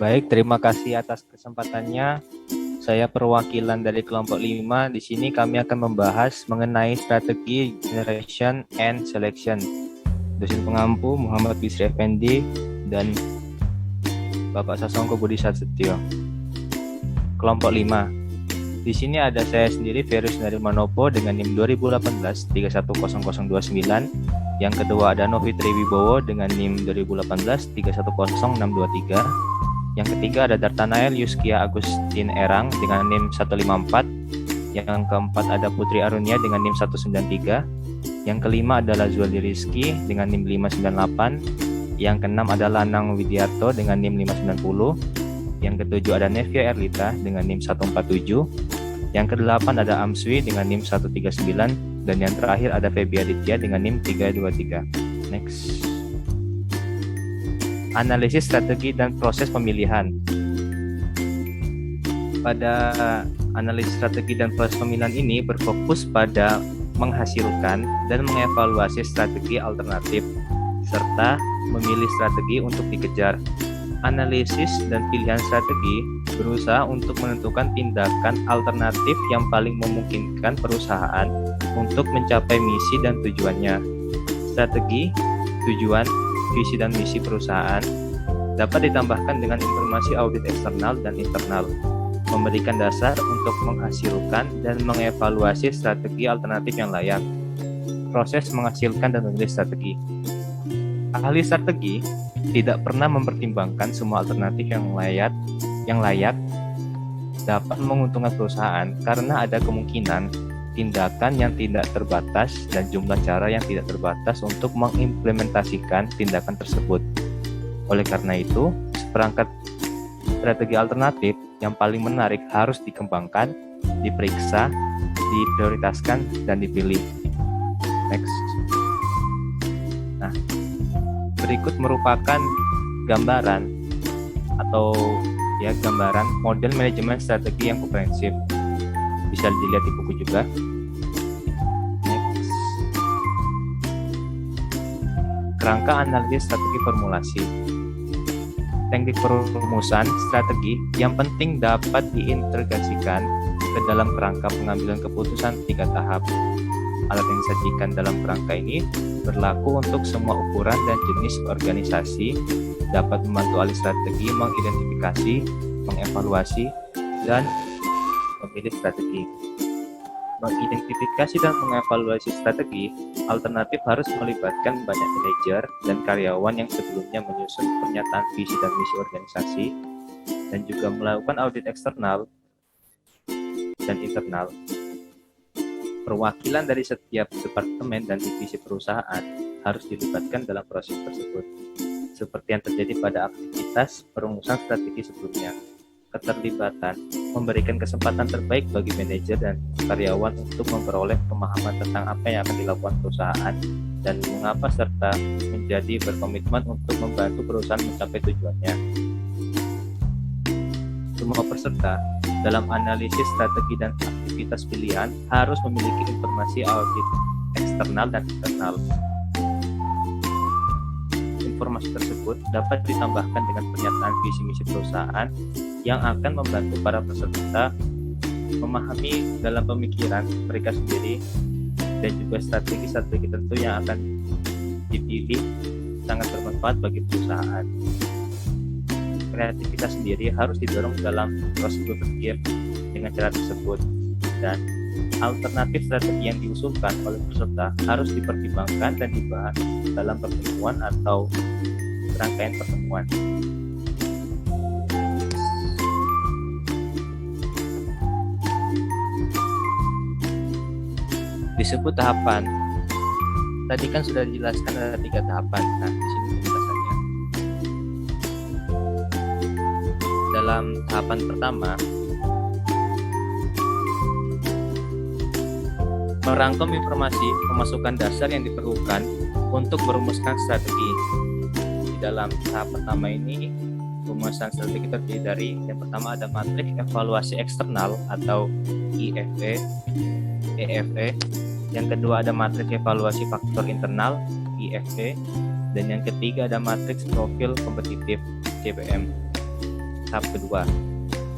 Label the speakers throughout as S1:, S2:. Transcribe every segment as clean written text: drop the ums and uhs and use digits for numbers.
S1: Baik, terima kasih atas kesempatannya. Saya perwakilan dari kelompok 5. Di sini kami akan membahas mengenai strategi generation and selection. Dosen pengampu Muhammad Bisri Effendi dan Bapak Sasongko Budi Satsetio. Kelompok 5. Di sini ada saya sendiri, Ferus Nadir Manopo dengan NIM 2018 310029. Yang kedua ada Novitri Wibowo dengan NIM 2018 310623. Yang ketiga ada Dartanael Yuskia Agustin Erang dengan NIM 154. Yang keempat ada Putri Arunia dengan NIM 193. Yang kelima adalah Zuali Rizky dengan NIM 598. Yang keenam adalah Lanang Widiarto dengan NIM 590. Yang ketujuh ada Nevia Erlita dengan NIM 147. Yang kedelapan ada Amswi dengan NIM 139. Dan yang terakhir ada Feby Aditya dengan NIM 323. Next. Analisis strategi dan proses pemilihan. Pada analisis strategi dan proses pemilihan ini berfokus pada menghasilkan dan mengevaluasi strategi alternatif serta memilih strategi untuk dikejar. Analisis dan pilihan strategi berusaha untuk menentukan tindakan alternatif yang paling memungkinkan perusahaan untuk mencapai misi dan tujuannya. Strategi, tujuan, visi dan misi perusahaan dapat ditambahkan dengan informasi audit eksternal dan internal, memberikan dasar untuk menghasilkan dan mengevaluasi strategi alternatif yang layak. Proses menghasilkan dan memilih strategi. Ahli strategi tidak pernah mempertimbangkan semua alternatif yang layak dapat menguntungkan perusahaan karena ada kemungkinan tindakan yang tidak terbatas dan jumlah cara yang tidak terbatas untuk mengimplementasikan tindakan tersebut. Oleh karena itu, seperangkat strategi alternatif yang paling menarik harus dikembangkan, diperiksa, diprioritaskan, dan dipilih. Next. Nah, berikut merupakan gambaran gambaran model manajemen strategi yang komprehensif. Bisa dilihat di buku juga. Next. Kerangka analisis strategi formulasi. Teknik perumusan strategi yang penting dapat diintegrasikan ke dalam kerangka pengambilan keputusan 3 tahap. Alat yang disajikan dalam kerangka ini berlaku untuk semua ukuran dan jenis organisasi, dapat membantu ahli strategi mengidentifikasi, mengevaluasi, dan memilih strategi. Mengidentifikasi dan mengevaluasi strategi alternatif harus melibatkan banyak manajer dan karyawan yang sebelumnya menyusun pernyataan visi dan misi organisasi, dan juga melakukan audit eksternal dan internal. Perwakilan dari setiap departemen dan divisi perusahaan harus dilibatkan dalam proses tersebut, seperti yang terjadi pada aktivitas perumusan strategi sebelumnya. Keterlibatan memberikan kesempatan terbaik bagi manajer dan karyawan untuk memperoleh pemahaman tentang apa yang akan dilakukan perusahaan dan mengapa, serta menjadi berkomitmen untuk membantu perusahaan mencapai tujuannya. Semua peserta dalam analisis strategi dan aktivitas pilihan harus memiliki informasi audit eksternal dan internal. Informasi tersebut dapat ditambahkan dengan pernyataan visi misi perusahaan yang akan membantu para peserta memahami dalam pemikiran mereka sendiri, dan juga strategi-strategi tertentu yang akan dipilih sangat bermanfaat bagi perusahaan. Kreativitas sendiri harus didorong dalam proses berpikir dengan cara tersebut, dan alternatif strategi yang diusulkan oleh peserta harus dipertimbangkan dan dibahas dalam pertemuan atau rangkaian pertemuan. Disebut tahapan. Tadi kan sudah dijelaskan ada 3 tahapan. Nah, di sini penjelasannya. Dalam tahapan pertama, merangkum informasi pemasukan dasar yang diperlukan untuk merumuskan strategi. Di dalam tahap pertama ini, rumusan strategi terdiri dari yang pertama ada matriks evaluasi eksternal atau EFE, yang kedua ada matriks evaluasi faktor internal IFE, dan yang ketiga ada matriks profil kompetitif CPM. tahap kedua,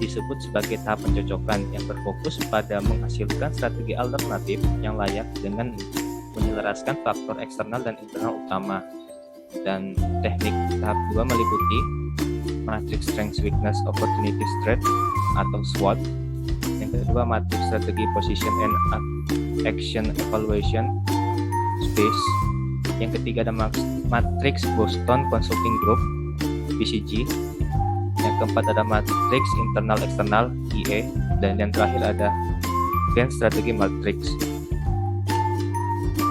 S1: disebut sebagai tahap pencocokan yang berfokus pada menghasilkan strategi alternatif yang layak dengan menyelaraskan faktor eksternal dan internal utama. Dan teknik tahap 2 meliputi Matrix Strength Weakness Opportunity Threat atau SWOT. Yang kedua, Matrix Strategi Position and Action Evaluation Space. Yang ketiga ada Matrix Boston Consulting Group BCG. Yang keempat ada Matrix Internal Eksternal IE, dan yang terakhir ada Grand Strategi Matrix.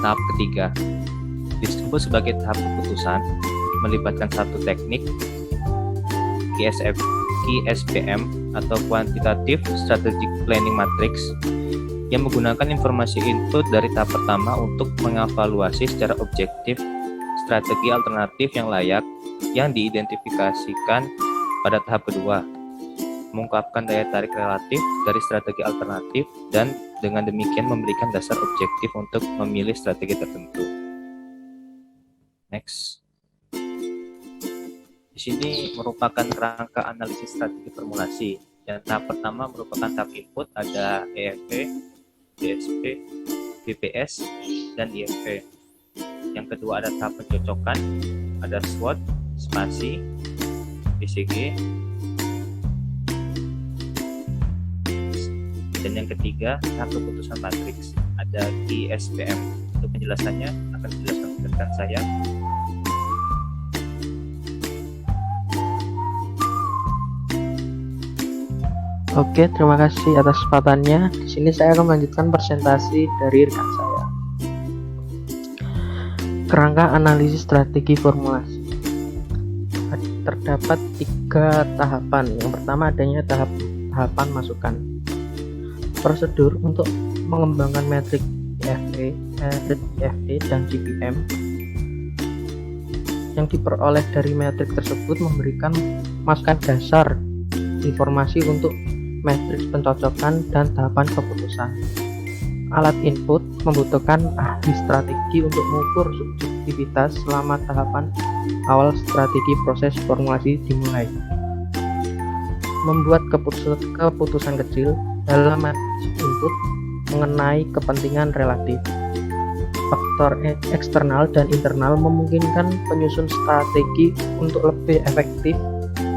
S1: Tahap ketiga disebut sebagai tahap keputusan, melibatkan satu teknik QSPM atau Quantitative Strategic Planning Matrix yang menggunakan informasi input dari tahap pertama untuk mengevaluasi secara objektif strategi alternatif yang layak yang diidentifikasikan pada tahap kedua, mengungkapkan daya tarik relatif dari strategi alternatif dan dengan demikian memberikan dasar objektif untuk memilih strategi tertentu. Next. Di sini merupakan kerangka analisis strategi formulasi. Yang tahap pertama merupakan tahap input, ada EFP, DSP, BPS, dan IFP. Yang kedua ada tahap pencocokan, ada SWOT, spasi, BCG, dan yang ketiga tahap keputusan matriks, ada QSPM. Untuk penjelasannya akan dijelaskan oleh rekan saya.
S2: Oke, terima kasih atas kesempatannya. Di sini saya akan melanjutkan presentasi dari rekan saya. Kerangka analisis strategi formulasi. Terdapat 3 tahapan. Yang pertama adanya tahapan masukan. Prosedur untuk mengembangkan metrik IFE dan GPM yang diperoleh dari metrik tersebut memberikan masukan dasar informasi untuk matriks pencocokan dan tahapan keputusan. Alat input membutuhkan ahli strategi untuk mengukur subjektivitas selama tahapan awal strategi proses formulasi dimulai. Membuat keputusan kecil dalam matriks input mengenai kepentingan relatif. Faktor eksternal dan internal memungkinkan penyusun strategi untuk lebih efektif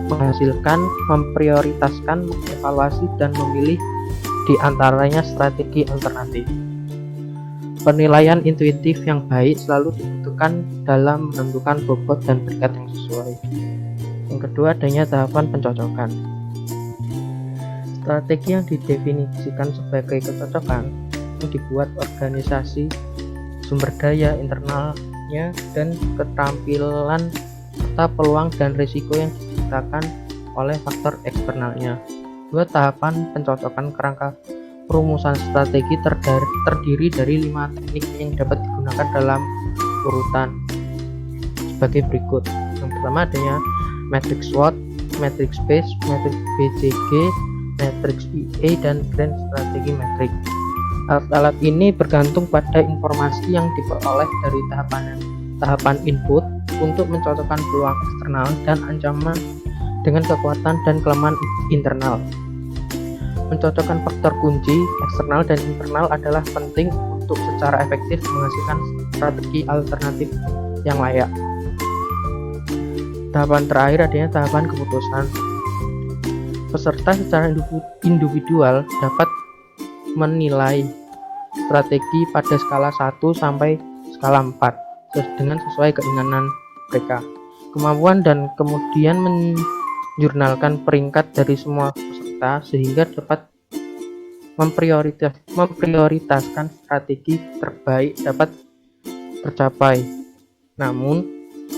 S2: menghasilkan, memprioritaskan, mengevaluasi, dan memilih di antaranya strategi alternatif. Penilaian intuitif yang baik selalu dibutuhkan dalam menentukan bobot dan berkat yang sesuai. Yang kedua adanya tahapan pencocokan. Strategi yang didefinisikan sebagai kecocokan yang dibuat organisasi, sumber daya internalnya, dan keterampilan serta peluang dan risiko yang diciptakan oleh faktor eksternalnya. 2 tahapan pencocokan kerangka perumusan strategi terdiri dari 5 teknik yang dapat digunakan dalam urutan sebagai berikut. Yang pertama adanya matrix SWOT, matrix space, matrix BCG, matrix IE, dan grand strategi matrix. Alat-alat ini bergantung pada informasi yang diperoleh dari tahapan input untuk mencocokkan peluang eksternal dan ancaman dengan kekuatan dan kelemahan internal. Mencocokkan faktor kunci eksternal dan internal adalah penting untuk secara efektif menghasilkan strategi alternatif yang layak. Tahapan terakhir adanya tahapan keputusan. Peserta secara individual dapat menilai strategi pada skala 1 sampai skala 4 dengan sesuai keinginan mereka, kemampuan, dan kemudian menjurnalkan peringkat dari semua peserta sehingga dapat memprioritaskan strategi terbaik dapat tercapai. Namun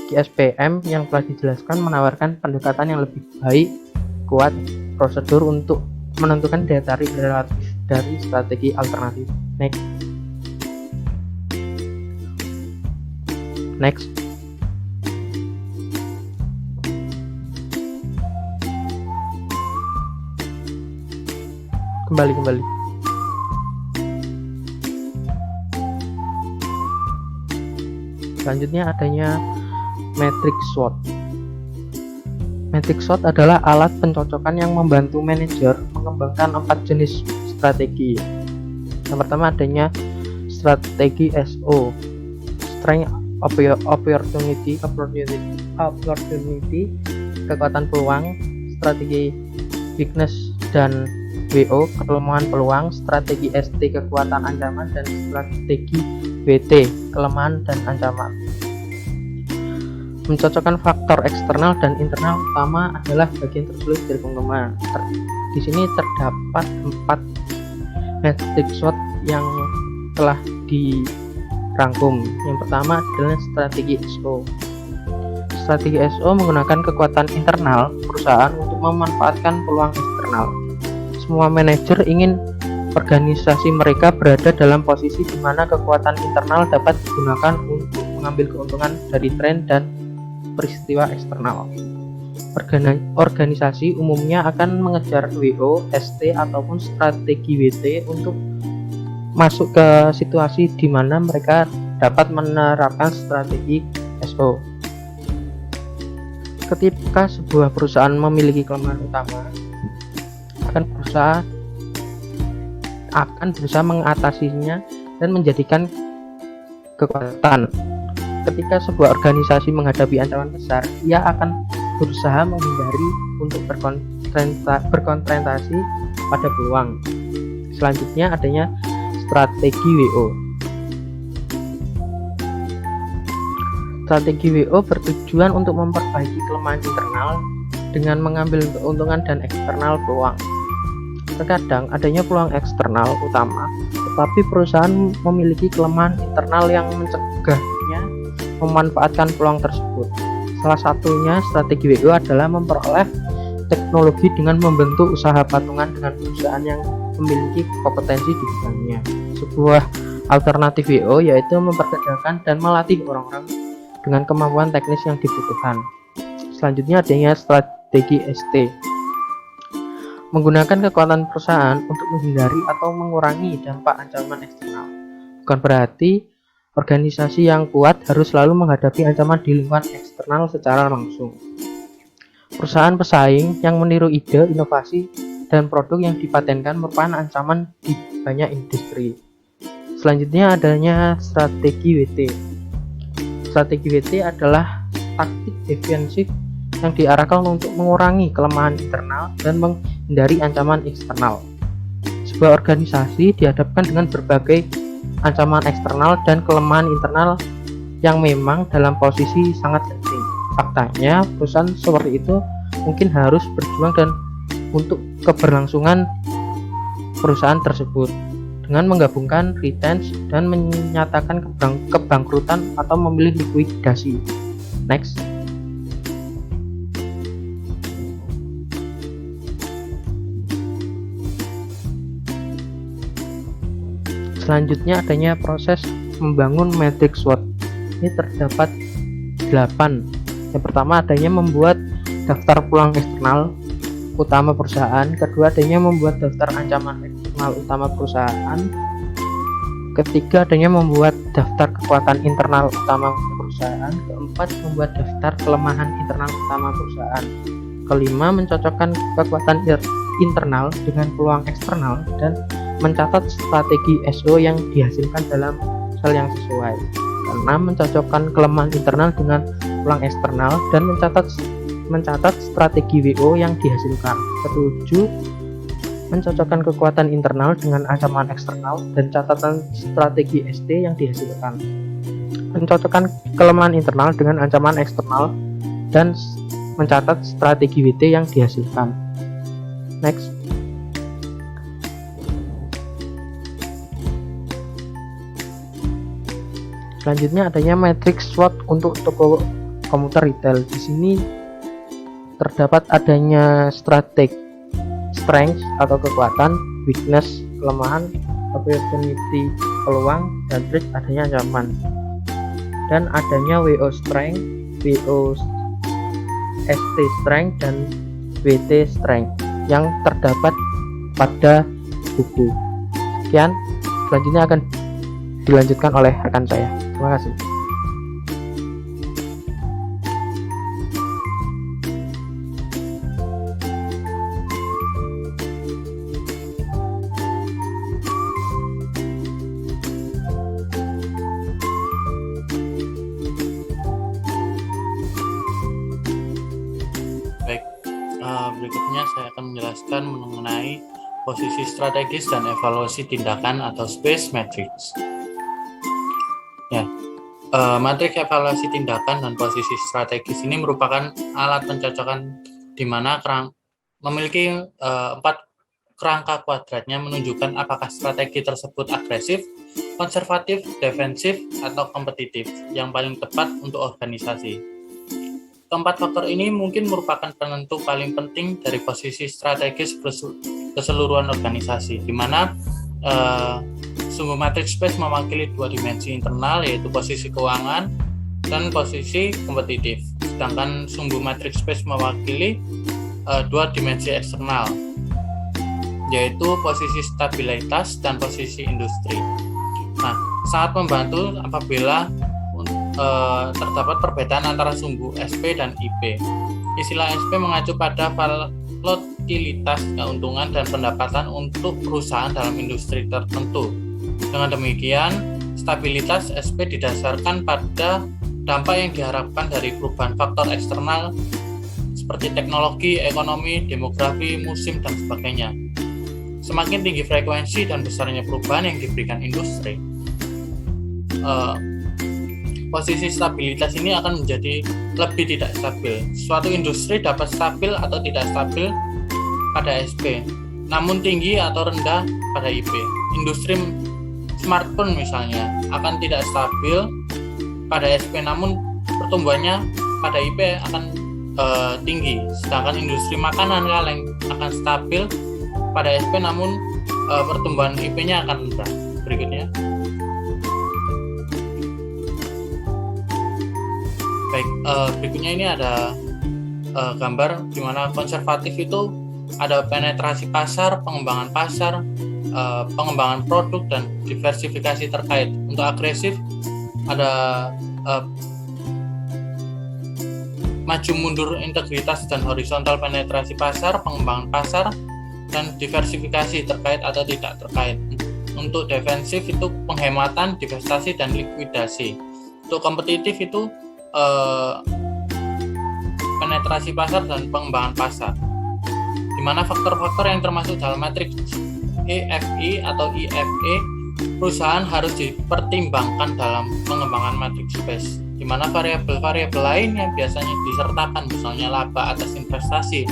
S2: QSPM yang telah dijelaskan menawarkan pendekatan yang lebih baik, kuat, prosedur untuk menentukan daya tarik relatif dari strategi alternatif. Next. Kembali. Selanjutnya adanya matrix SWOT. Metric SWOT adalah alat pencocokan yang membantu manajer mengembangkan 4 jenis strategi. Yang pertama adanya strategi SO, Strength, Opportunity, kekuatan peluang, strategi Weakness dan WO, kelemahan peluang, strategi ST, kekuatan ancaman, dan strategi WT, kelemahan dan ancaman. Mencocokkan faktor eksternal dan internal utama adalah bagian tersulit dari pengembang. Di sini terdapat 4 metric SWOT yang telah dirangkum. Yang pertama adalah strategi SO. Strategi SO menggunakan kekuatan internal perusahaan untuk memanfaatkan peluang eksternal. Semua manajer ingin organisasi mereka berada dalam posisi di mana kekuatan internal dapat digunakan untuk mengambil keuntungan dari tren dan peristiwa eksternal. Organisasi umumnya akan mengejar WO, ST ataupun strategi WT untuk masuk ke situasi di mana mereka dapat menerapkan strategi SO. Ketika sebuah perusahaan memiliki kelemahan utama, akan berusaha mengatasinya dan menjadikan kekuatan. Ketika sebuah organisasi menghadapi ancaman besar, ia akan berusaha menghindari untuk berkonsentrasi pada peluang. Selanjutnya adanya strategi WO. Strategi WO bertujuan untuk memperbaiki kelemahan internal dengan mengambil keuntungan dan eksternal peluang. Terkadang adanya peluang eksternal utama, tetapi perusahaan memiliki kelemahan internal yang mencegahnya memanfaatkan peluang tersebut. Salah satunya strategi WO adalah memperoleh teknologi dengan membentuk usaha patungan dengan perusahaan yang memiliki kompetensi di bidangnya. Sebuah alternatif WO yaitu memperkerjakan dan melatih orang-orang dengan kemampuan teknis yang dibutuhkan. Selanjutnya adanya strategi ST. Menggunakan kekuatan perusahaan untuk menghindari atau mengurangi dampak ancaman eksternal. Bukan berarti organisasi yang kuat harus selalu menghadapi ancaman di lingkungan eksternal secara langsung. Perusahaan pesaing yang meniru ide, inovasi, dan produk yang dipatenkan merupakan ancaman di banyak industri. Selanjutnya adanya strategi WT. Strategi WT adalah taktik defensif yang diarahkan untuk mengurangi kelemahan internal dan menghindari ancaman eksternal. Sebuah organisasi dihadapkan dengan berbagai ancaman eksternal dan kelemahan internal yang memang dalam posisi sangat genting. Faktanya, perusahaan seperti itu mungkin harus berjuang dan untuk keberlangsungan perusahaan tersebut dengan menggabungkan retence dan menyatakan kebangkrutan atau memilih likuidasi. Next. Selanjutnya adanya proses membangun matriks SWOT. Ini terdapat 8. Yang pertama adanya membuat daftar peluang eksternal utama perusahaan. Kedua adanya membuat daftar ancaman eksternal utama perusahaan. Ketiga adanya membuat daftar kekuatan internal utama perusahaan. Keempat membuat daftar kelemahan internal utama perusahaan. Kelima mencocokkan kekuatan internal dengan peluang eksternal dan mencatat strategi SO yang dihasilkan dalam sel yang sesuai. Keenam mencocokkan kelemahan internal dengan peluang eksternal dan mencatat strategi WO yang dihasilkan. Ketujuh mencocokkan kekuatan internal dengan ancaman eksternal dan catatan strategi ST yang dihasilkan. Mencocokkan kelemahan internal dengan ancaman eksternal dan mencatat strategi WT yang dihasilkan. Next. Selanjutnya adanya matriks SWOT untuk toko komputer retail. Di sini terdapat adanya strategi strength atau kekuatan, weakness kelemahan, opportunity peluang, dan threat adanya ancaman. Dan adanya WO strength, WO ST strength, dan WT strength yang terdapat pada buku. Sekian, selanjutnya akan dilanjutkan oleh rekan saya. Terima kasih.
S3: Berikutnya saya akan menjelaskan mengenai posisi strategis dan evaluasi tindakan atau space matrix. Ya, matriks evaluasi tindakan dan posisi strategis ini merupakan alat pencocokan di mana memiliki 4 kerangka kuadratnya menunjukkan apakah strategi tersebut agresif, konservatif, defensif, atau kompetitif yang paling tepat untuk organisasi. Keempat faktor ini mungkin merupakan penentu paling penting dari posisi strategis keseluruhan organisasi, di mana sumbu matrix space mewakili 2 dimensi internal, yaitu posisi keuangan dan posisi kompetitif, sedangkan sumbu matrix space mewakili 2 dimensi eksternal, yaitu posisi stabilitas dan posisi industri. Nah, sangat membantu apabila terdapat perbedaan antara sumbu SP dan IP. Istilah SP mengacu pada volatilitas keuntungan dan pendapatan untuk perusahaan dalam industri tertentu. Dengan demikian, stabilitas SP didasarkan pada dampak yang diharapkan dari perubahan faktor eksternal seperti teknologi, ekonomi, demografi, musim, dan sebagainya. Semakin tinggi frekuensi dan besarnya perubahan yang diberikan industri, posisi stabilitas ini akan menjadi lebih tidak stabil. Suatu industri dapat stabil atau tidak stabil pada SP, namun tinggi atau rendah pada IP. Industri smartphone misalnya akan tidak stabil pada SP, namun pertumbuhannya pada IP akan tinggi. Sedangkan industri makanan kaleng akan stabil pada SP, namun pertumbuhan IP-nya akan rendah. Berikutnya. Baik, berikutnya ini ada gambar di mana konservatif itu ada penetrasi pasar, pengembangan pasar, pengembangan produk, dan diversifikasi terkait. Untuk agresif ada maju mundur integritas dan horizontal penetrasi pasar, pengembangan pasar, dan diversifikasi terkait atau tidak terkait. Untuk defensif itu penghematan, divestasi, dan likuidasi. Untuk kompetitif itu penetrasi pasar dan pengembangan pasar, di mana faktor-faktor yang termasuk dalam matriks EFI atau IFE perusahaan harus dipertimbangkan dalam pengembangan matriks space, di mana variabel-variabel lain yang biasanya disertakan, misalnya laba atas investasi,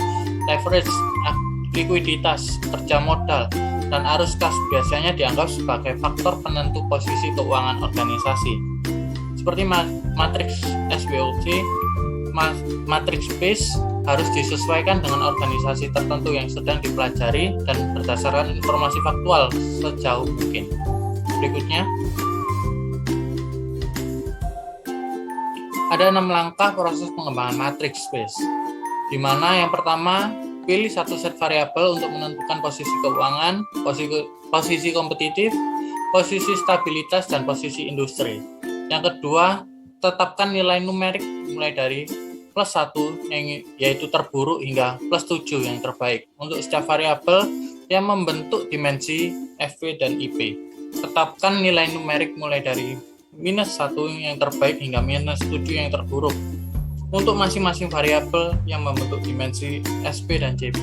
S3: leverage, likuiditas, kerja modal, dan arus kas biasanya dianggap sebagai faktor penentu posisi keuangan organisasi. Seperti matriks SWOT, matriks space harus disesuaikan dengan organisasi tertentu yang sedang dipelajari dan berdasarkan informasi faktual sejauh mungkin. Berikutnya, ada 6 langkah proses pengembangan matriks space, di mana yang pertama, pilih satu set variabel untuk menentukan posisi keuangan, posisi kompetitif, posisi stabilitas, dan posisi industri. Yang kedua, tetapkan nilai numerik mulai dari +1 yaitu terburuk hingga +7 yang terbaik untuk setiap variabel yang membentuk dimensi FP dan IP. Tetapkan nilai numerik mulai dari -1 yang terbaik hingga -7 yang terburuk untuk masing-masing variabel yang membentuk dimensi SP dan CP.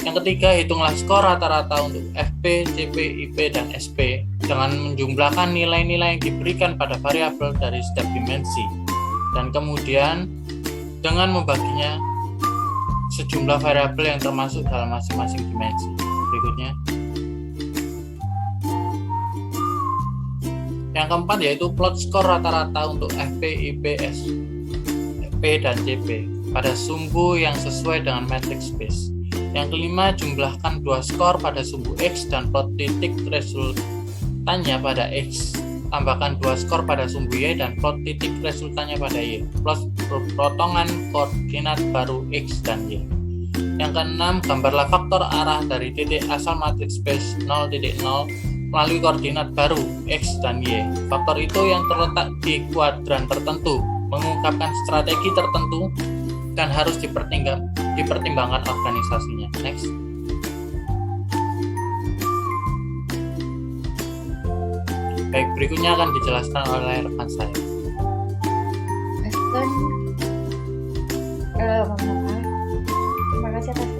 S3: Yang ketiga, hitunglah skor rata-rata untuk FP, CP, IP, dan SP dengan menjumlahkan nilai-nilai yang diberikan pada variabel dari setiap dimensi, dan kemudian dengan membaginya sejumlah variabel yang termasuk dalam masing-masing dimensi. Berikutnya, yang keempat yaitu plot skor rata-rata untuk FP, IP, SP, dan CP pada sumbu yang sesuai dengan matrix space. Yang kelima, jumlahkan 2 skor pada sumbu X dan plot titik resultannya pada X. Tambahkan 2 skor pada sumbu Y dan plot titik resultannya pada Y. Plot potongan koordinat baru X dan Y. Yang keenam, gambarlah faktor arah dari titik asal matriks space 0.0 melalui koordinat baru X dan Y. Faktor itu yang terletak di kuadran tertentu, mengungkapkan strategi tertentu dan harus dipertimbangkan organisasinya. Next. Baik, berikutnya akan dijelaskan oleh rekan saya.
S4: Terima kasih atas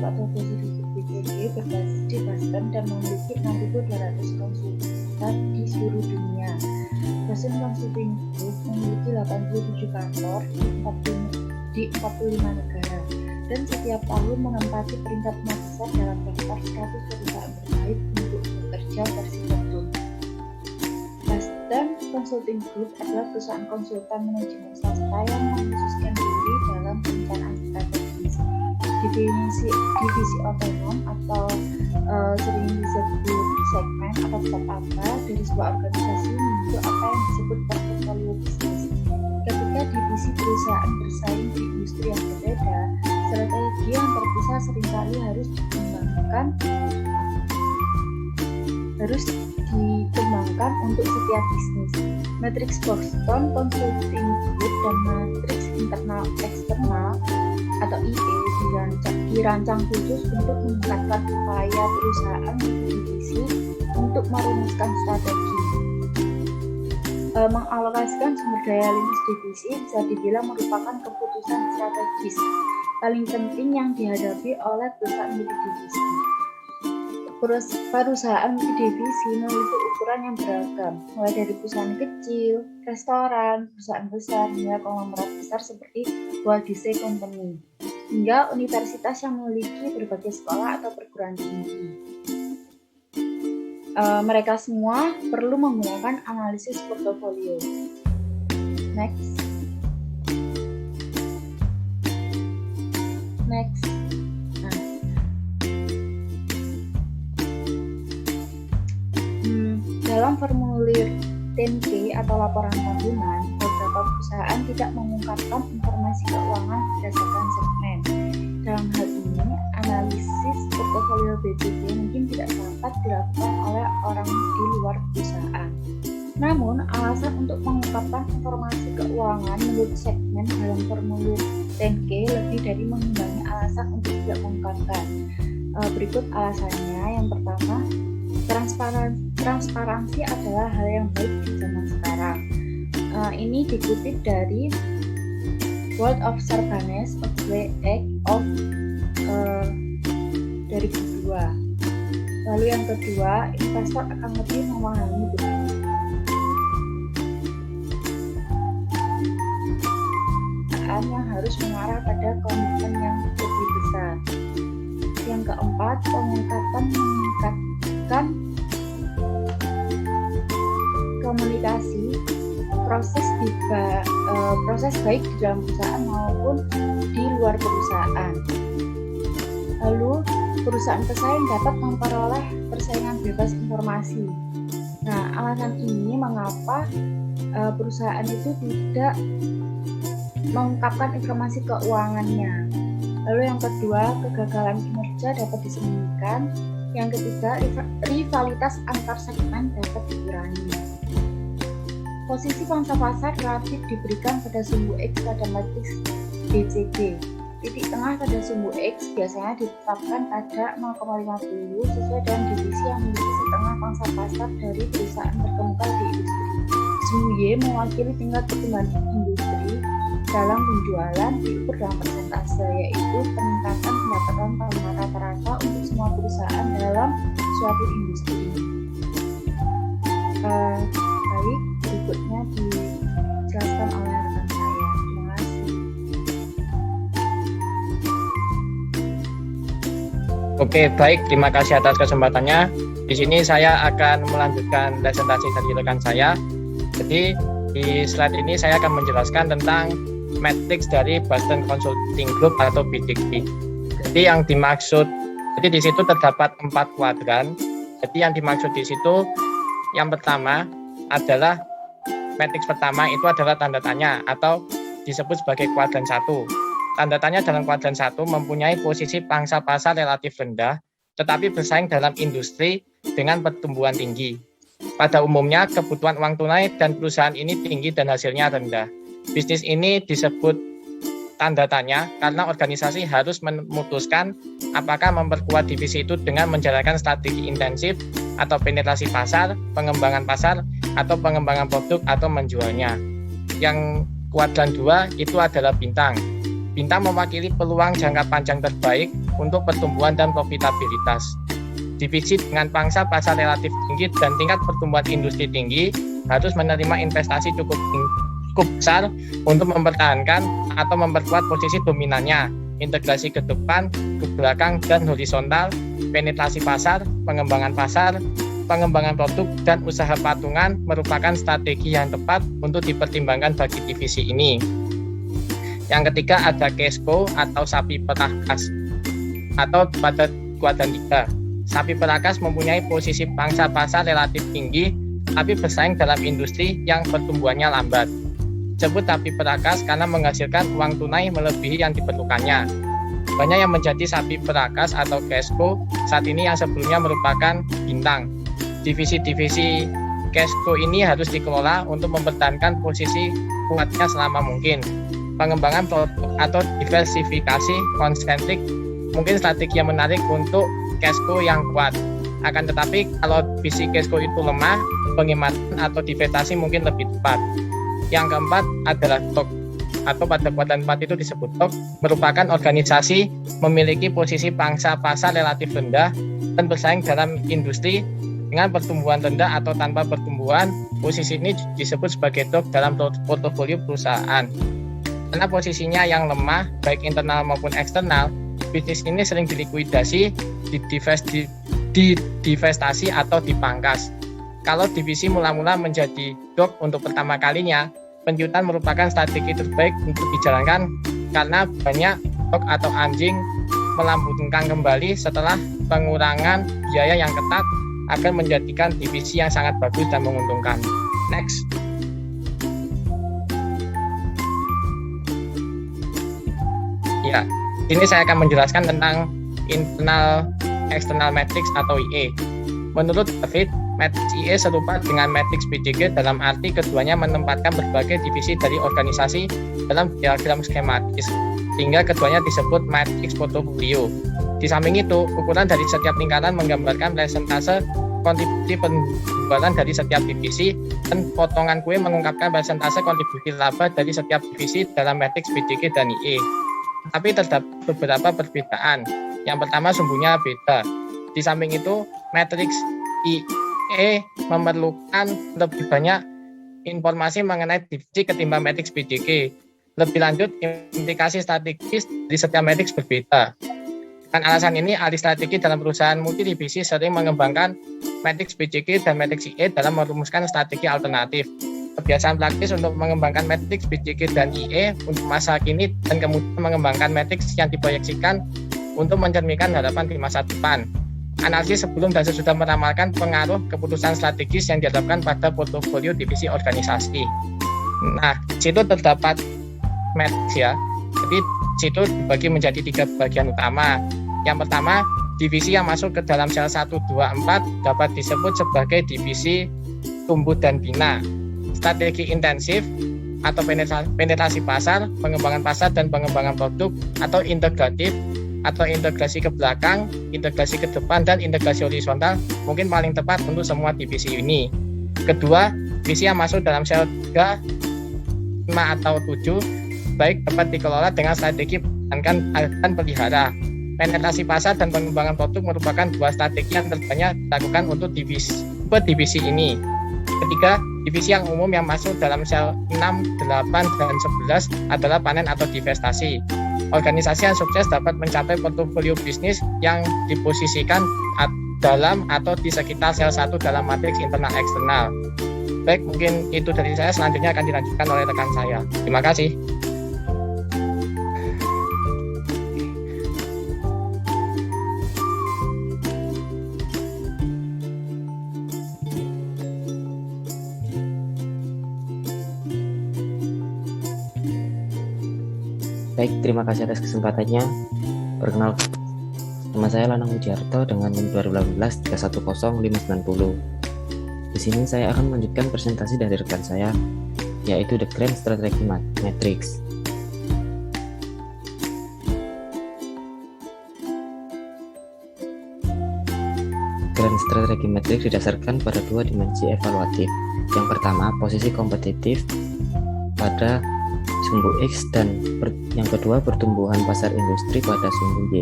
S4: atau BCG berbasis di Boston dan memiliki 6.200 konsultan di seluruh dunia. Boston Consulting Group memiliki 87 kantor di 45 negara dan setiap tahun menempati peringkat 5 besar dalam daftar 100 perusahaan terbaik untuk bekerja versi Boston. Boston Consulting Group adalah perusahaan konsultan manajemen swasta yang mengkhususkan diri dalam perencanaan strategis. Divisi otonom atau sering disebut segmen atau apa dari sebuah organisasi membentuk apa yang disebut portfolio bisnis. Ketika divisi perusahaan bersaing di industri yang berbeda, strategi yang terpisah seringkali harus dikembangkan untuk setiap bisnis. Matrix Boston Consulting Group dan Matrix Internal Eksternal atau IE dirancang khusus untuk meningkatkan upaya perusahaan divisi untuk merumuskan strategi. Mengalokasikan sumber daya lintas divisi bisa dibilang merupakan keputusan strategis paling penting yang dihadapi oleh perusahaan multidivisi. Perusahaan multidivisi memiliki ukuran yang beragam, mulai dari perusahaan kecil, restoran, perusahaan besar, hingga konglomerat besar seperti Walt Disney Company, hingga universitas yang memiliki berbagai sekolah atau perguruan tinggi. Mereka semua perlu menggunakan analisis portofolio. Next. Dalam formulir 10K atau laporan tahunan, beberapa perusahaan tidak mengungkapkan informasi keuangan berdasarkan segmen. Dalam hal ini, analisis portofolio BCG mungkin tidak dapat dilakukan oleh orang di luar perusahaan. Namun, alasan untuk mengungkapkan informasi keuangan menurut segmen dalam formulir 10K lebih dari mengimbangi alasan untuk tidak mengungkapkan. Berikut alasannya. Yang pertama, transparansi adalah hal yang baik di zaman sekarang. Ini dikutip dari World of Sarbanes Act of 2002. Lalu yang kedua, investor akan lebih memahami perusahaan yang harus mengarah pada komitmen yang lebih besar. Yang keempat, pengungkapan meningkatkan komunikasi proses baik di dalam perusahaan maupun di luar perusahaan. Lalu perusahaan pesaing dapat memperoleh persaingan bebas informasi. Nah, alasan ini mengapa perusahaan itu tidak mengungkapkan informasi keuangannya. Lalu yang kedua, kegagalan kinerja dapat disembunyikan. Yang ketiga, rivalitas antar segmen dapat dikurangi. Posisi pangsa pasar relatif diberikan pada sumbu X pada matriks BCG. Titik tengah pada sumbu X biasanya ditetapkan pada 0,50 sesuai dengan divisi yang memiliki setengah pangsa pasar dari perusahaan terkemuka di industri. Sumbu Y mewakili tingkat pertumbuhan industri dalam penjualan diukur dalam persentase, yaitu peningkatan pendapatan tahunan rata-rata untuk semua perusahaan dalam suatu industri. Baik, berikutnya dijelaskan oleh rekan saya. Terima kasih.
S5: Oke, baik. Terima kasih atas kesempatannya. Di sini saya akan melanjutkan presentasi dari rekan saya. Jadi di slide ini saya akan menjelaskan tentang matriks dari Boston Consulting Group atau BCG. Jadi yang dimaksud, jadi di situ terdapat 4 kuadran. Jadi yang dimaksud di situ, yang pertama adalah matriks pertama itu adalah tanda tanya atau disebut sebagai kuadran 1. Tanda tanya dalam kuadran 1 mempunyai posisi pangsa pasar relatif rendah, tetapi bersaing dalam industri dengan pertumbuhan tinggi. Pada umumnya kebutuhan uang tunai dan perusahaan ini tinggi dan hasilnya rendah. Bisnis ini disebut tanda tanya karena organisasi harus memutuskan apakah memperkuat divisi itu dengan menjalankan strategi intensif atau penetrasi pasar, pengembangan pasar, atau pengembangan produk atau menjualnya. Yang kuadran 2 itu adalah bintang. Bintang mewakili peluang jangka panjang terbaik untuk pertumbuhan dan profitabilitas. Divisi dengan pangsa pasar relatif tinggi dan tingkat pertumbuhan industri tinggi harus menerima investasi cukup besar untuk mempertahankan atau memperkuat posisi dominannya, integrasi ke depan, ke belakang, dan horizontal, penetrasi pasar, pengembangan produk, dan usaha patungan merupakan strategi yang tepat untuk dipertimbangkan bagi divisi ini. Yang ketiga ada Cashco atau sapi perakas atau pada kuadran 3. Sapi perakas mempunyai posisi pangsa pasar relatif tinggi tapi bersaing dalam industri yang pertumbuhannya lambat. Disebut sapi perakas karena menghasilkan uang tunai melebihi yang diperlukannya. Banyak yang menjadi sapi perakas atau Cashco saat ini yang sebelumnya merupakan Bintang. Divisi-divisi Cashco ini harus dikelola untuk mempertahankan posisi kuatnya selama mungkin. Pengembangan produk atau diversifikasi konsentrik mungkin strategi yang menarik untuk Cashco yang kuat. Akan tetapi kalau divisi Cashco itu lemah, penghematan atau divestasi mungkin lebih tepat. Yang keempat adalah TOK atau pada kuadran 4 itu disebut TOK, merupakan organisasi memiliki posisi pangsa pasar relatif rendah dan bersaing dalam industri dengan pertumbuhan rendah atau tanpa pertumbuhan. Posisi ini disebut sebagai TOK dalam portofolio perusahaan. Karena posisinya yang lemah, baik internal maupun eksternal, bisnis ini sering dilikuidasi, divestasi atau dipangkas. Kalau divisi mula-mula menjadi TOK untuk pertama kalinya, penjutaan merupakan strategi terbaik untuk dijalankan karena banyak TOK atau anjing melambungkan kembali setelah pengurangan biaya yang ketat akan menjadikan divisi yang sangat bagus dan menguntungkan. Next. Ya, ini saya akan menjelaskan tentang internal external matrix atau IE. Menurut David, matriks IE serupa dengan matriks PDG dalam arti keduanya menempatkan berbagai divisi dari organisasi dalam diagram skematis, sehingga keduanya disebut matriks portofolio. Di samping itu, ukuran dari setiap lingkaran menggambarkan persentase kontribusi penjualan dari setiap divisi, dan potongan kue mengungkapkan persentase kontribusi laba dari setiap divisi dalam matriks PDG dan IE. Tapi terdapat beberapa perbedaan. Yang pertama, sumbernya beda. Di samping itu, matriks IE memerlukan lebih banyak informasi mengenai divisi ketimbang matriks PDG. Lebih lanjut, implikasi strategis di setiap matriks berbeda. Dengan alasan ini, ahli strategi dalam perusahaan multidivisi sering mengembangkan matriks PDG dan matriks IE dalam merumuskan strategi alternatif. Kebiasaan praktis untuk mengembangkan matriks PDG dan IE untuk masa kini dan kemudian mengembangkan matriks yang diproyeksikan untuk mencerminkan harapan di masa depan. Analisis sebelum dan sesudah meramalkan pengaruh keputusan strategis yang dihadapkan pada portofolio divisi organisasi. Nah, situ terdapat matriks ya. Jadi situ dibagi menjadi 3 bagian utama. Yang pertama, divisi yang masuk ke dalam sel 1, 2, 4 dapat disebut sebagai divisi tumbuh dan bina. Strategi intensif atau penetrasi pasar, pengembangan pasar dan pengembangan produk, atau integratif atau integrasi ke belakang, integrasi ke depan, dan integrasi horizontal mungkin paling tepat untuk semua divisi ini. Kedua, divisi yang masuk dalam sel 3, 5 atau 7 baik dapat dikelola dengan strategi dan pelihara. Penetrasi pasar dan pengembangan produk merupakan 2 strategi yang terbanyak dilakukan untuk divisi ini. Ketiga, divisi yang umum yang masuk dalam sel 6, 8, dan 11 adalah panen atau divestasi. Organisasi yang sukses dapat mencapai portofolio bisnis yang diposisikan dalam atau di sekitar sel 1 dalam matriks internal eksternal. Baik, mungkin itu dari saya. Selanjutnya akan dilanjutkan oleh rekan saya. Terima kasih.
S6: Baik, terima kasih atas kesempatannya. Perkenalkan, nama saya Lanang Widiarto dengan NIM 2018 310590. Di sini saya akan melanjutkan presentasi dari rekan saya, yaitu The Grand Strategy Matrix. Grand Strategy Matrix didasarkan pada 2 dimensi evaluatif. Yang pertama, posisi kompetitif pada sumbu X, dan yang kedua pertumbuhan pasar industri pada sumbu Y.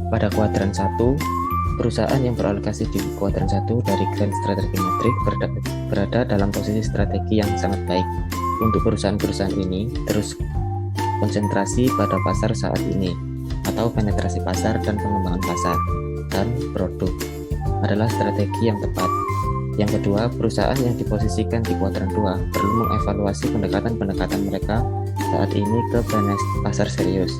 S6: Pada kuadran 1, perusahaan yang beralokasi di kuadran 1 dari Grand Strategy Matrix berada dalam posisi strategi yang sangat baik. Untuk perusahaan-perusahaan ini terus konsentrasi pada pasar saat ini, atau penetrasi pasar dan pengembangan pasar dan produk adalah strategi yang tepat. Yang kedua, perusahaan yang diposisikan di kuadran 2 perlu mengevaluasi pendekatan-pendekatan mereka saat ini ke pasar serius.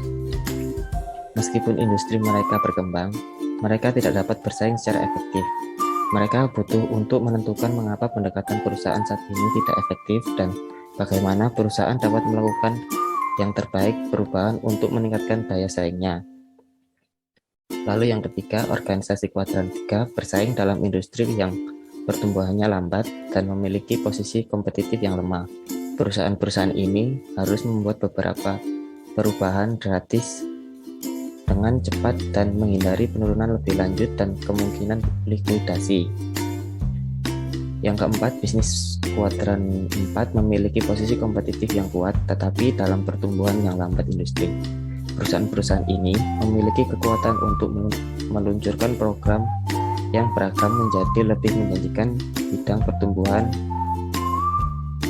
S6: Meskipun industri mereka berkembang, mereka tidak dapat bersaing secara efektif. Mereka butuh untuk menentukan mengapa pendekatan perusahaan saat ini tidak efektif dan bagaimana perusahaan dapat melakukan yang terbaik perubahan untuk meningkatkan daya saingnya. Lalu yang ketiga, organisasi kuadran 3 bersaing dalam industri yang pertumbuhannya lambat dan memiliki posisi kompetitif yang lemah. Perusahaan-perusahaan ini harus membuat beberapa perubahan gratis dengan cepat dan menghindari penurunan lebih lanjut dan kemungkinan likuidasi. Yang keempat, bisnis kuadran 4 memiliki posisi kompetitif yang kuat tetapi dalam pertumbuhan yang lambat industri. Perusahaan-perusahaan ini memiliki kekuatan untuk meluncurkan program yang beragam menjadi lebih menjanjikan bidang pertumbuhan.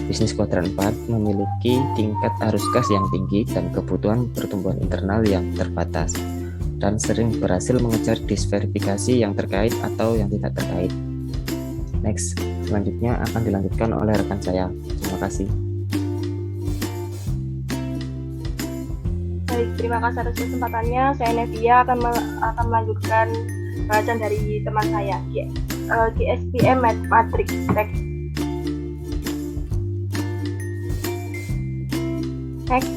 S6: Bisnis kuadran 4 memiliki tingkat arus kas yang tinggi dan kebutuhan pertumbuhan internal yang terbatas dan sering berhasil mengejar disverifikasi yang terkait atau yang tidak terkait. Next, selanjutnya akan dilanjutkan oleh rekan saya. Terima kasih.
S7: Baik, terima kasih atas kesempatannya. Saya Nevia akan melanjutkan bahasan dari teman saya, GSPM Matrix Text. Next.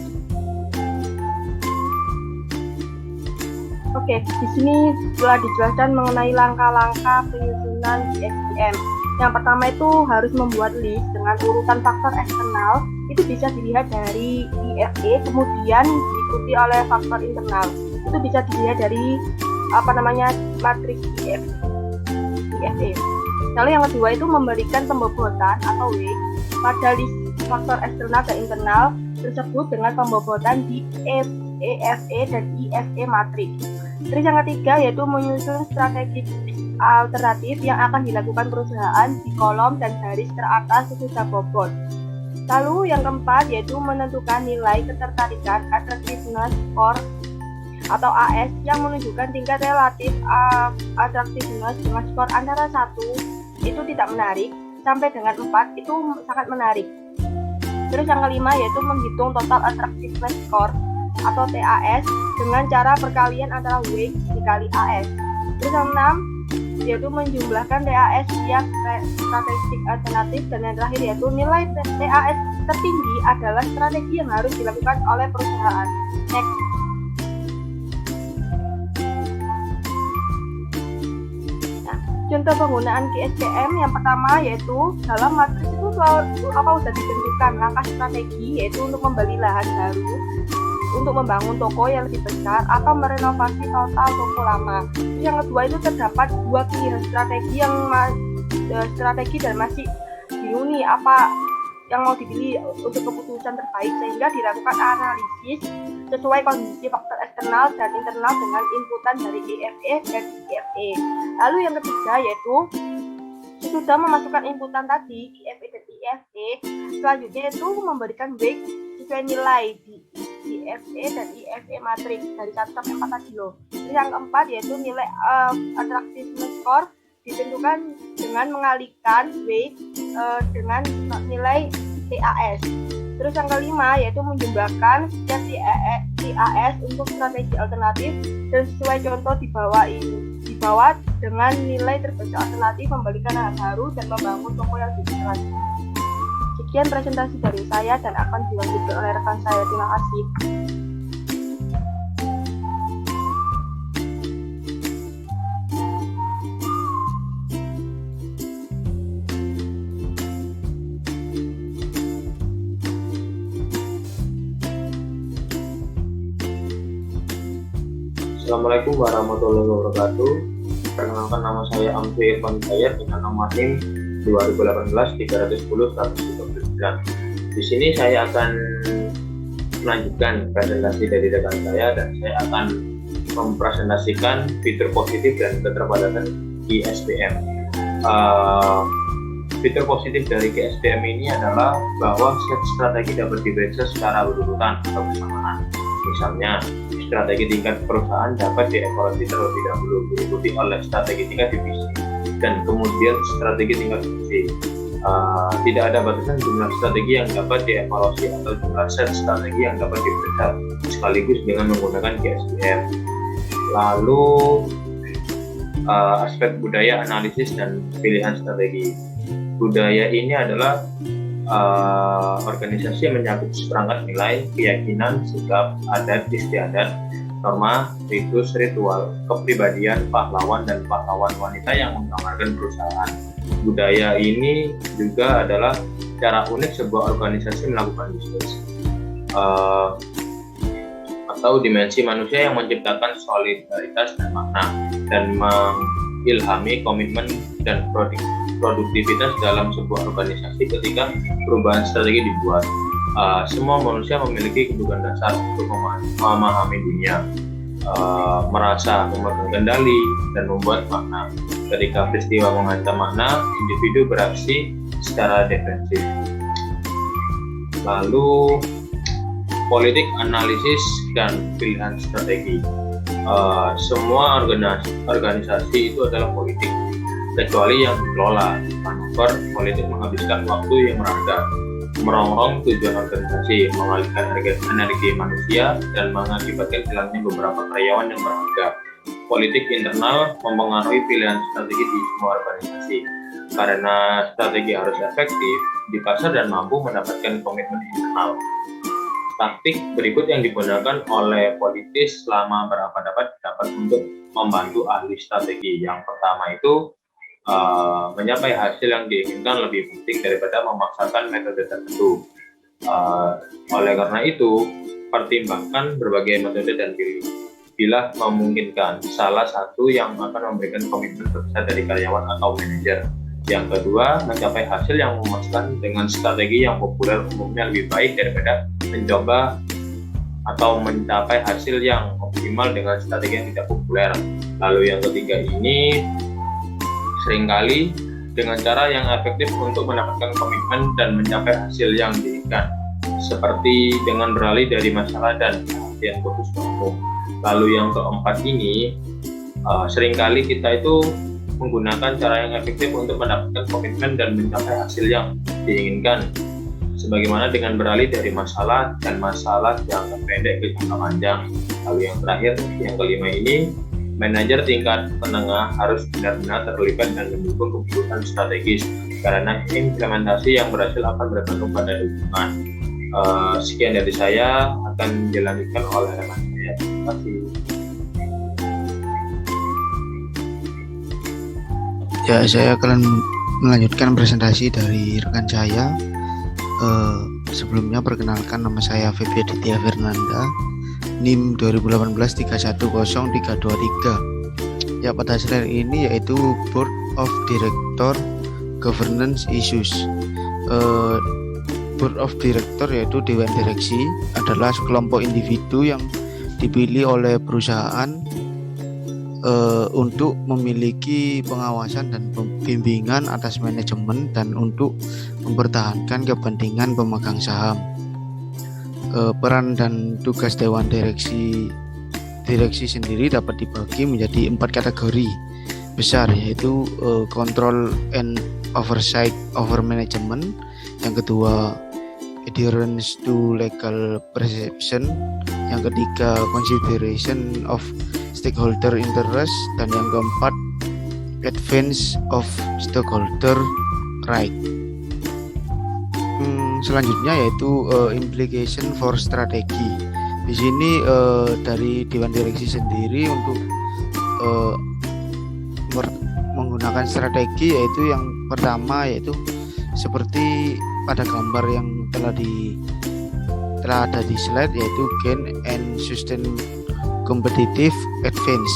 S7: Oke, di sini telah dijelaskan mengenai langkah-langkah penyusunan GSPM. Yang pertama itu harus membuat list dengan urutan faktor eksternal. Itu bisa dilihat dari IFE, kemudian diikuti oleh faktor internal. Itu bisa dilihat dari matriks IFE. Lalu yang kedua itu memberikan pembobotan atau weight pada list faktor eksternal dan internal tersebut dengan pembobotan di EFE dan IFE matriks. Terus yang ketiga yaitu menyusun strategi alternatif yang akan dilakukan perusahaan di kolom dan baris teratas sesudah bobot. Lalu yang keempat yaitu menentukan nilai ketertarikan attractiveness score atau AS yang menunjukkan tingkat relatif attractiveness dengan skor antara 1 itu tidak menarik sampai dengan 4 itu sangat menarik. Terus yang kelima yaitu menghitung total attractiveness score atau TAS dengan cara perkalian antara W dikali AS. Terus yang 6 yaitu menjumlahkan TAS via statistik alternatif, dan yang terakhir yaitu nilai TAS tertinggi adalah strategi yang harus dilakukan oleh perusahaan. Next. Contoh penggunaan GSPM yang pertama yaitu dalam matriks itu sudah ditentukan langkah strategi yaitu untuk membeli lahan baru, untuk membangun toko yang lebih besar atau merenovasi total toko lama. Yang kedua itu terdapat dua pilihan strategi dan masih bingung nih apa yang mau dipilih untuk keputusan terbaik, sehingga dilakukan analisis sesuai kondisi faktor eksternal dan internal dengan inputan dari EFE dan IFE. Lalu yang ketiga yaitu sudah memasukkan inputan tadi IFE dan IFE, selanjutnya itu memberikan weight sesuai nilai di IFE dan IFE matriks dari 1 sampai 4 tadi loh. Yang keempat yaitu nilai attractiveness score ditentukan dengan mengalihkan weight dengan nilai TAS. Terus yang kelima yaitu menjumlahkan TAS untuk strategi alternatif dan sesuai contoh di bawah dengan nilai terbesar alternatif membalikan lahan baru dan membangun toko yang lebih besar. Sekian presentasi dari saya dan akan dilanjutkan oleh rekan saya. Terima kasih.
S8: Assalamualaikum warahmatullahi wabarakatuh. Perkenalkan, nama saya Amfi Irfan Hidayat dengan nomor NIM 2018-310-139. Di Di sini saya akan melanjutkan presentasi dari rekan saya dan saya akan mempresentasikan fitur positif dan keterbatasan GSPM. Fitur positif dari GSPM ini adalah bahwa strategi dapat dibaca secara berurutan atau bersamaan. Misalnya, strategi tingkat perusahaan dapat dievaluasi terlebih dahulu, diikuti oleh strategi tingkat divisi, dan kemudian strategi tingkat fungsi. Tidak ada batasan jumlah strategi yang dapat dievaluasi atau jumlah set strategi yang dapat dibaca sekaligus dengan menggunakan GSPM. Lalu aspek budaya analisis dan pilihan strategi. Budaya ini adalah organisasi yang mencakup seperangkat nilai, keyakinan, sikap, adat, istiadat, norma, ritus, ritual, kepribadian, pahlawan, dan pahlawan wanita yang menggambarkan perusahaan. Budaya ini juga adalah cara unik sebuah organisasi melakukan bisnis. Atau dimensi manusia yang menciptakan solidaritas dan makna dan mengilhami komitmen dan produktivitas dalam sebuah organisasi ketika perubahan strategi dibuat. Semua manusia memiliki kebutuhan dasar untuk memahami dunia, merasa memegang kendali dan membuat makna. Ketika peristiwa mengancam makna, individu beraksi secara defensif. Lalu politik, analisis, dan pilihan strategi. Semua organisasi itu adalah politik, kecuali yang dikelola. Manuver politik menghabiskan waktu yang berharga, merongrong tujuan organisasi, mengalihkan energi manusia, dan mengakibatkan hilangnya beberapa karyawan yang berharga. Politik internal mempengaruhi pilihan strategi di semua organisasi, karena strategi harus efektif di pasar dan mampu mendapatkan komitmen internal. Taktik berikut yang digunakan oleh politis selama berabad-abad dapat untuk membantu ahli strategi. Yang pertama itu mencapai hasil yang diinginkan lebih penting daripada memaksakan metode tertentu. Oleh karena itu, pertimbangkan berbagai metode dan pilih. Bila memungkinkan, salah satu yang akan memberikan komitmen terbesar dari karyawan atau manajer. Yang kedua, mencapai hasil yang memuaskan dengan strategi yang populer umumnya lebih baik daripada mencoba atau mencapai hasil yang optimal dengan strategi yang tidak populer. Lalu yang ketiga ini, seringkali dengan cara yang efektif untuk mendapatkan komitmen dan mencapai hasil yang diinginkan, seperti dengan beralih dari masalah dan perhatian khusus umum. Lalu yang keempat ini, seringkali kita itu menggunakan cara yang efektif untuk mendapatkan komitmen dan mencapai hasil yang diinginkan, sebagaimana dengan beralih dari masalah dan masalah jangka pendek ke jangka panjang. Lalu yang terakhir, yang kelima ini, manajer tingkat menengah harus benar-benar terlibat dan mendukung keputusan strategis, karena implementasi yang berhasil akan bergantung pada dukungan. Sekian dari saya, akan dilanjutkan oleh rekan saya. Terima kasih.
S9: Ya, saya akan melanjutkan presentasi dari rekan saya. Sebelumnya perkenalkan, nama saya Feby Aditya Fernanda, NIM 2018-310-323. Ya, pada slide ini yaitu Board of Director Governance Issues. Board of Director yaitu Dewan Direksi adalah sekelompok individu yang dipilih oleh perusahaan untuk memiliki pengawasan dan bimbingan atas manajemen dan untuk mempertahankan kepentingan pemegang saham. Peran dan tugas Dewan Direksi sendiri dapat dibagi menjadi 4 kategori besar, yaitu control and oversight over management, yang kedua adherence to legal perception, yang ketiga consideration of stakeholder interest, dan yang keempat advance of stakeholder right. Selanjutnya yaitu implication for strategi. Di sini dari Dewan Direksi sendiri untuk menggunakan strategi, yaitu yang pertama yaitu seperti pada gambar yang telah ada di slide, yaitu gain and sustain competitive advance,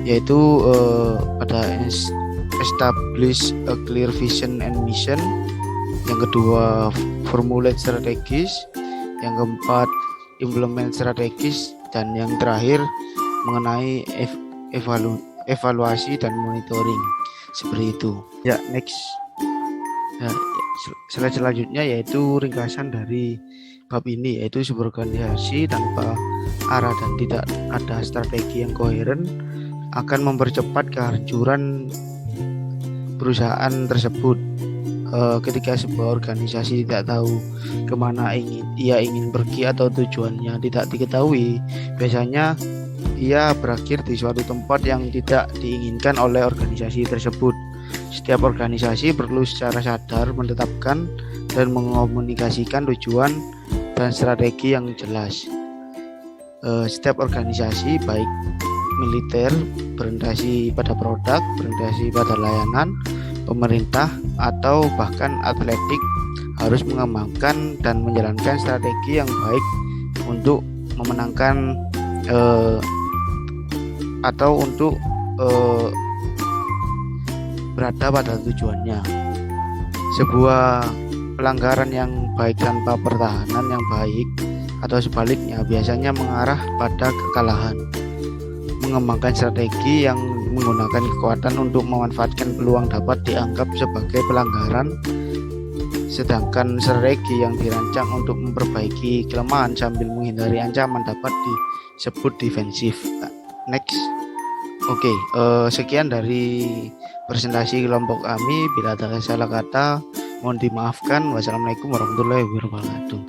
S9: yaitu pada establish a clear vision and mission. Yang kedua formulate strategis, yang keempat implement strategis, dan yang terakhir mengenai evaluasi dan monitoring. Seperti itu. Ya, next. Ya, slide selanjutnya yaitu ringkasan dari bab ini, yaitu sebuah organisasi tanpa arah dan tidak ada strategi yang koheren akan mempercepat kehancuran perusahaan tersebut. Ketika sebuah organisasi tidak tahu kemana ia ingin pergi atau tujuannya tidak diketahui, biasanya ia berakhir di suatu tempat yang tidak diinginkan oleh organisasi tersebut. Setiap organisasi perlu secara sadar menetapkan dan mengomunikasikan tujuan dan strategi yang jelas. Setiap organisasi baik militer, berorientasi pada produk, berorientasi pada layanan, pemerintah, atau bahkan atletik harus mengembangkan dan menjalankan strategi yang baik untuk memenangkan atau untuk berada pada tujuannya. Sebuah pelanggaran yang baik tanpa pertahanan yang baik atau sebaliknya biasanya mengarah pada kekalahan. Mengembangkan strategi yang menggunakan kekuatan untuk memanfaatkan peluang dapat dianggap sebagai pelanggaran, sedangkan strategi yang dirancang untuk memperbaiki kelemahan sambil menghindari ancaman dapat disebut defensif. Next. Oke, sekian dari presentasi kelompok kami. Bila ada salah kata mohon dimaafkan. Wassalamualaikum warahmatullahi wabarakatuh.